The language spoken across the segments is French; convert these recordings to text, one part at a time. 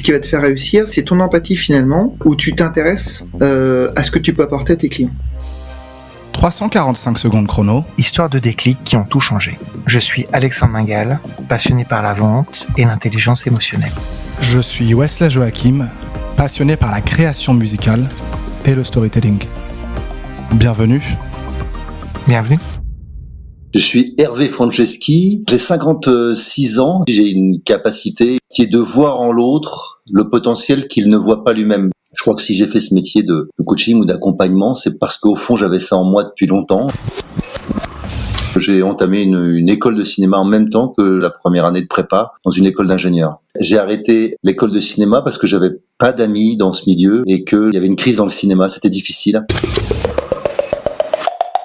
qui va te faire réussir, c'est ton empathie finalement, où tu t'intéresses à ce que tu peux apporter à tes clients. 345 secondes chrono. Histoire de déclics qui ont tout changé. Je suis Alexandre Mingal, passionné par la vente et l'intelligence émotionnelle. Je suis Wesley Joachim, passionné par la création musicale et le storytelling. Bienvenue. Bienvenue. Je suis Hervé Franceschi, j'ai 56 ans, j'ai une capacité qui est de voir en l'autre le potentiel qu'il ne voit pas lui-même. Je crois que si j'ai fait ce métier de coaching ou d'accompagnement, c'est parce qu'au fond j'avais ça en moi depuis longtemps. J'ai entamé une école de cinéma en même temps que la première année de prépa dans une école d'ingénieur. J'ai arrêté l'école de cinéma parce que j'avais pas d'amis dans ce milieu et qu'il y avait une crise dans le cinéma, c'était difficile.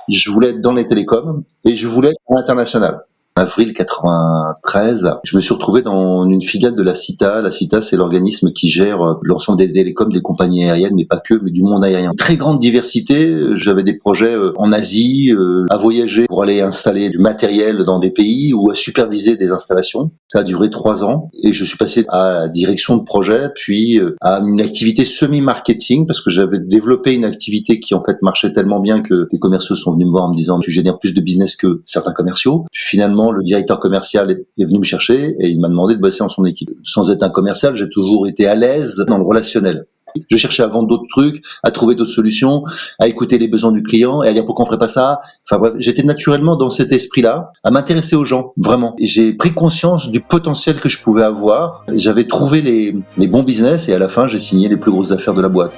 Je voulais être dans les télécoms et je voulais être à l'international. En avril 93, je me suis retrouvé dans une filiale de la CITA. La CITA, c'est l'organisme qui gère l'ensemble des télécoms des compagnies aériennes, mais pas que, mais du monde aérien. Très grande diversité. J'avais des projets en Asie, à voyager pour aller installer du matériel dans des pays ou à superviser des installations. Ça a duré 3 ans et je suis passé à direction de projet, puis à une activité semi-marketing parce que j'avais développé une activité qui en fait marchait tellement bien que les commerciaux sont venus me voir en me disant tu génères plus de business que certains commerciaux. Puis finalement, le directeur commercial est venu me chercher et il m'a demandé de bosser en son équipe. Sans être un commercial, j'ai toujours été à l'aise dans le relationnel. Je cherchais à vendre d'autres trucs, à trouver d'autres solutions, à écouter les besoins du client et à dire pourquoi on ferait pas ça. Enfin bref, j'étais naturellement dans cet esprit-là, à m'intéresser aux gens, vraiment. Et j'ai pris conscience du potentiel que je pouvais avoir. J'avais trouvé les bons business et à la fin, j'ai signé les plus grosses affaires de la boîte.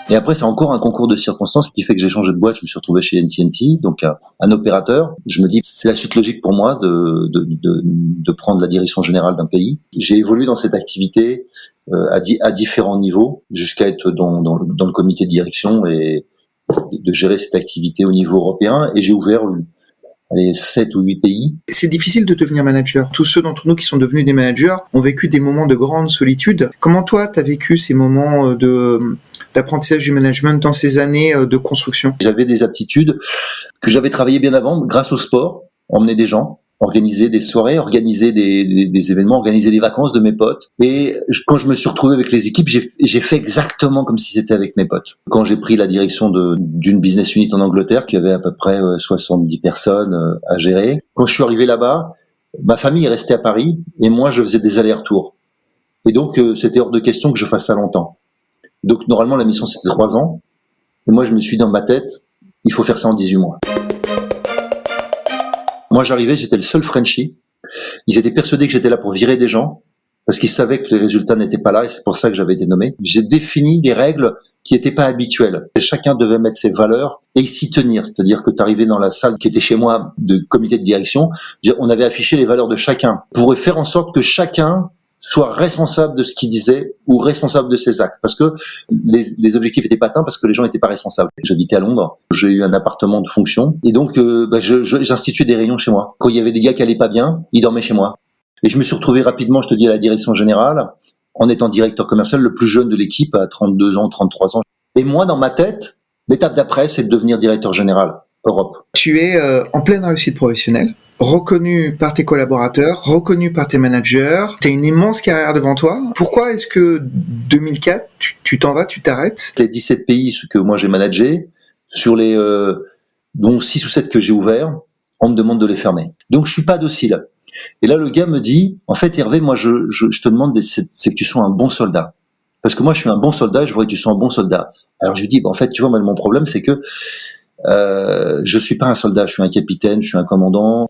Et après, c'est encore un concours de circonstances qui fait que j'ai changé de boîte. Je me suis retrouvé chez NTT, donc un opérateur. Je me dis, c'est la suite logique pour moi de prendre la direction générale d'un pays. J'ai évolué dans cette activité à différents niveaux, jusqu'à être dans le comité de direction et de gérer cette activité au niveau européen. Et j'ai ouvert 7 ou 8 pays. C'est difficile de devenir manager. Tous ceux d'entre nous qui sont devenus des managers ont vécu des moments de grande solitude. Comment toi, t'as vécu ces moments d'apprentissage du management dans ces années de construction? J'avais des aptitudes que j'avais travaillées bien avant grâce au sport, emmener des gens, organiser des soirées, organiser des événements, organiser des vacances de mes potes. Et quand je me suis retrouvé avec les équipes, j'ai fait exactement comme si c'était avec mes potes. Quand j'ai pris la direction d'une business unit en Angleterre, qui avait à peu près 70 personnes à gérer, quand je suis arrivé là-bas, ma famille est restée à Paris et moi, je faisais des allers-retours. Et donc, c'était hors de question que je fasse ça longtemps. Donc, normalement, la mission, c'était 3 ans. Et moi, je me suis dit dans ma tête, il faut faire ça en 18 mois. Moi, j'arrivais, j'étais le seul Frenchie. Ils étaient persuadés que j'étais là pour virer des gens, parce qu'ils savaient que les résultats n'étaient pas là, et c'est pour ça que j'avais été nommé. J'ai défini des règles qui n'étaient pas habituelles. Et chacun devait mettre ses valeurs et s'y tenir. C'est-à-dire que tu arrivais dans la salle qui était chez moi de comité de direction, on avait affiché les valeurs de chacun, pour faire en sorte que chacun soit responsable de ce qu'il disait ou responsable de ses actes, parce que les objectifs étaient pas atteints parce que les gens étaient pas responsables. J'habitais à Londres, j'ai eu un appartement de fonction et donc j'instituais des réunions chez moi. Quand il y avait des gars qui allaient pas bien, ils dormaient chez moi. Et je me suis retrouvé rapidement, je te dis, à la direction générale, en étant directeur commercial, le plus jeune de l'équipe, à 32 ans, 33 ans. Et moi, dans ma tête, l'étape d'après, c'est de devenir directeur général Europe. Tu es en pleine réussite professionnelle, reconnu par tes collaborateurs, reconnu par tes managers, tu as une immense carrière devant toi. Pourquoi est-ce que 2004, tu t'en vas, tu t'arrêtes? Les 17 pays que moi j'ai managés, sur les dont 6 ou 7 que j'ai ouverts, on me demande de les fermer. Donc je suis pas docile. Et là le gars me dit, en fait Hervé, moi je te demande, c'est que tu sois un bon soldat. Parce que moi je suis un bon soldat, je voudrais que tu sois un bon soldat. Alors je lui dis, en fait tu vois, moi, mon problème c'est que je suis pas un soldat, je suis un capitaine, je suis un commandant.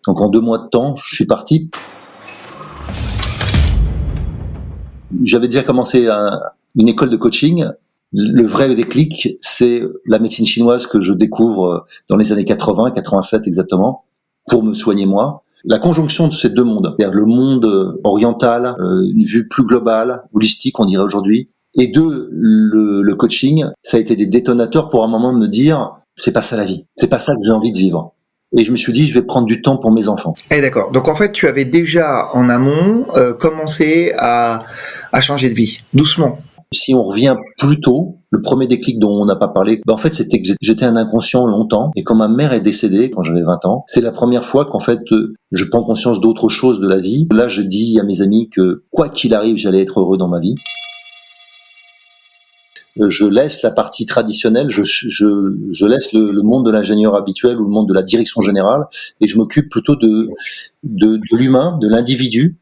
Donc en 2 mois de temps, je suis parti. J'avais déjà commencé une école de coaching. Le vrai déclic, c'est la médecine chinoise que je découvre dans les années 80, 87 exactement, pour me soigner moi. La conjonction de ces 2 mondes, c'est-à-dire le monde oriental, une vue plus globale, holistique on dirait aujourd'hui, et 2, le coaching, ça a été des détonateurs pour un moment de me dire, c'est pas ça la vie, c'est pas ça que j'ai envie de vivre. Et je me suis dit, je vais prendre du temps pour mes enfants. Eh d'accord. Donc en fait, tu avais déjà en amont commencé à changer de vie, doucement. Si on revient plus tôt, le premier déclic dont on n'a pas parlé, en fait, c'était que j'étais un inconscient longtemps. Et quand ma mère est décédée, quand j'avais 20 ans, c'est la première fois qu'en fait, je prends conscience d'autre chose de la vie. Là, je dis à mes amis que quoi qu'il arrive, j'allais être heureux dans ma vie. Je laisse la partie traditionnelle, je laisse le monde de l'ingénieur habituel ou le monde de la direction générale, et je m'occupe plutôt de l'humain, de l'individu,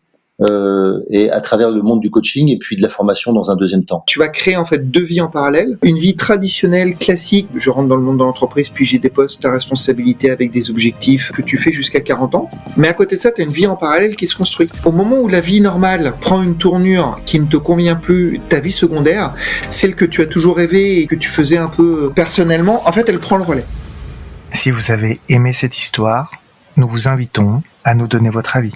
et à travers le monde du coaching et puis de la formation dans un deuxième temps. Tu vas créer en fait 2 vies en parallèle. Une vie traditionnelle, classique, je rentre dans le monde de l'entreprise, puis j'ai des postes à responsabilité avec des objectifs que tu fais jusqu'à 40 ans. Mais à côté de ça, tu as une vie en parallèle qui se construit. Au moment où la vie normale prend une tournure qui ne te convient plus, ta vie secondaire, celle que tu as toujours rêvé et que tu faisais un peu personnellement, en fait, elle prend le relais. Si vous avez aimé cette histoire, nous vous invitons à nous donner votre avis.